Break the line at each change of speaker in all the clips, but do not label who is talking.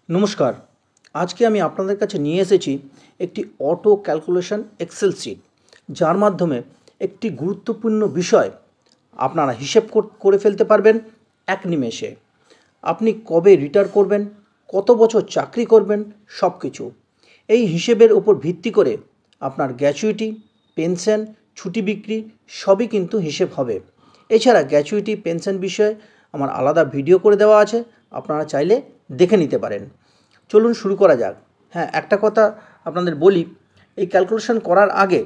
নমস্কার। আজকে আমি আপনাদের কাছে নিয়ে এসেছি একটি অটো ক্যালকুলেশন এক্সেল শিট, যার মাধ্যমে একটি গুরুত্বপূর্ণ বিষয় আপনারা হিসেব করে ফেলতে পারবেন এক নিমেষে। আপনি কবে রিটায়ার করবেন, কত বছর চাকরি করবেন, সব কিছু এই হিসেবের উপর ভিত্তি করে আপনার গ্র্যাচুইটি, পেনশন, ছুটি বিক্রি সবই কিন্তু হিসেব হবে। এছাড়া গ্র্যাচুইটি, পেনশন বিষয়ে আমার আলাদা ভিডিও করে দেওয়া আছে, আপনারা চাইলে দেখে নিতে পারেন। চলুন শুরু করা যাক। হ্যাঁ, একটা কথা আপনাদের বলি, এই ক্যালকুলেশন করার আগে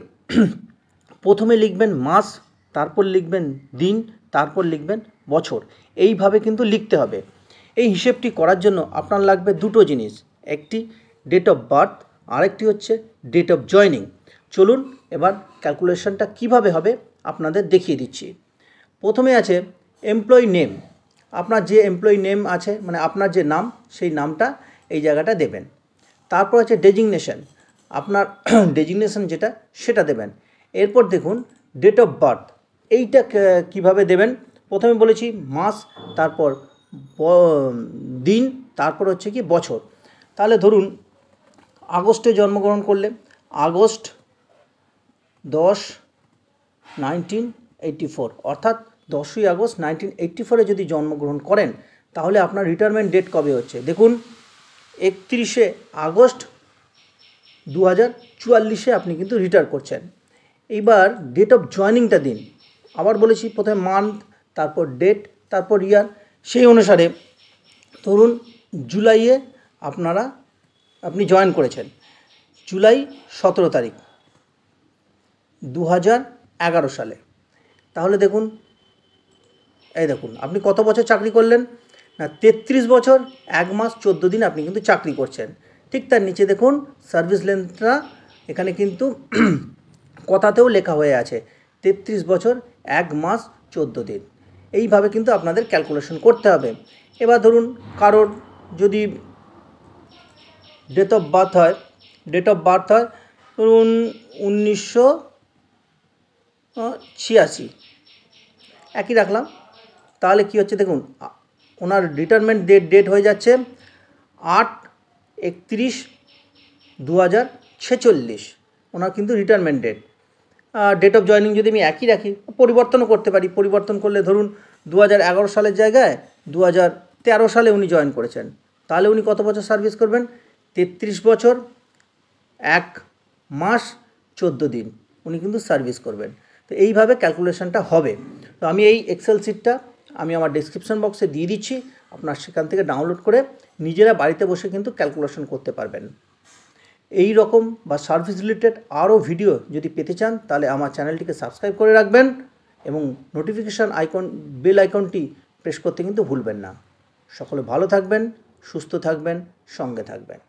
প্রথমে লিখবেন মাস, তারপর লিখবেন দিন, তারপর লিখবেন বছর। এইভাবে কিন্তু লিখতে হবে। এই হিসেবটি করার জন্য আপনার লাগবে দুটো জিনিস, একটি ডেট অফ বার্থ, আরেকটি হচ্ছে ডেট অফ জয়নিং। চলুন এবার ক্যালকুলেশনটা কিভাবে হবে আপনাদের দেখিয়ে দিচ্ছি। প্রথমে আছে এমপ্লয়ি নেম। আপনার যে এমপ্লয়ি নেম আছে, মানে আপনার যে নাম, সেই নামটা এই জায়গাটা দেবেন। তারপর আছে ডেজিগনেশন, আপনার ডেজিগনেশন যেটা সেটা দেবেন। এরপর দেখুন ডেট অফ বার্থ, এইটা কিভাবে দেবেন। প্রথমে বলেছি মাস, তারপর দিন, তারপর হচ্ছে কি বছর। তাহলে ধরুন আগস্টে জন্মগ্রহণ করলে আগস্ট 10, 1984, অর্থাৎ 10ই আগস্ট 1984 যদি জন্মগ্রহণ করেন, তাহলে আপনার রিটায়ারমেন্ট ডেট কবে হচ্ছে দেখুন, 31শে আগস্ট 2044 আপনি কিন্তু রিটায়ার করছেন। এইবার ডেট অফ জয়নিংটা দিন। আবার বলেছি প্রথমে মান্থ, তারপর ডেট, তারপর ইয়ার। সেই অনুসারে ধরুন জুলাইয়ে আপনি জয়েন করেছেন, জুলাই 17 তারিখ 2011 সালে। তাহলে দেখুন, এই দেখুন আপনি কত বছর চাকরি করলেন না, 33 বছর 1 মাস 14 দিন আপনি কিন্তু চাকরি করছেন। ঠিক তার নিচে দেখুন সার্ভিস লেন্থটা এখানে কিন্তু কথাতেও লেখা হয়ে আছে, 33 বছর 1 মাস 14 দিন। এইভাবে কিন্তু আপনাদের ক্যালকুলেশন করতে হবে। এবার ধরুন কারোর যদি ডেট অফ বার্থ হয় ধরুন 1986, একই রাখলাম। তাহলে কি হচ্ছে দেখুন, ওনার রিটায়ারমেন্ট ডেট হয়ে যাচ্ছে 8/31/2046, ওনার কিন্তু retirement date. Date of joining যদি আমি একই রাখি, পরিবর্তনও করতে পারি। পরিবর্তন করলে ধরুন 2011 সালের জায়গায় 2013 সালে উনি জয়েন করেছেন, তাহলে উনি কত বছর সার্ভিস করবেন, 33 বছর 1 মাস 14 দিন উনি কিন্তু সার্ভিস করবেন। তো এইভাবে ক্যালকুলেশনটা হবে। তো আমি এই এক্সেল শিটটা আমি আমার ডেসক্রিপশন বক্সে দিয়ে দিচ্ছি, আপনার সেখান থেকে ডাউনলোড করে নিজেরা বাড়িতে বসে কিন্তু ক্যালকুলেশন করতে পারবেন। এই রকম বা সার্ভিস রিলেটেড আরও ভিডিও যদি পেতে চান, তাহলে আমার চ্যানেলটিকে সাবস্ক্রাইব করে রাখবেন এবং নোটিফিকেশান বেল আইকনটি প্রেস করতে কিন্তু ভুলবেন না। সকলে ভালো থাকবেন, সুস্থ থাকবেন, সঙ্গে থাকবেন।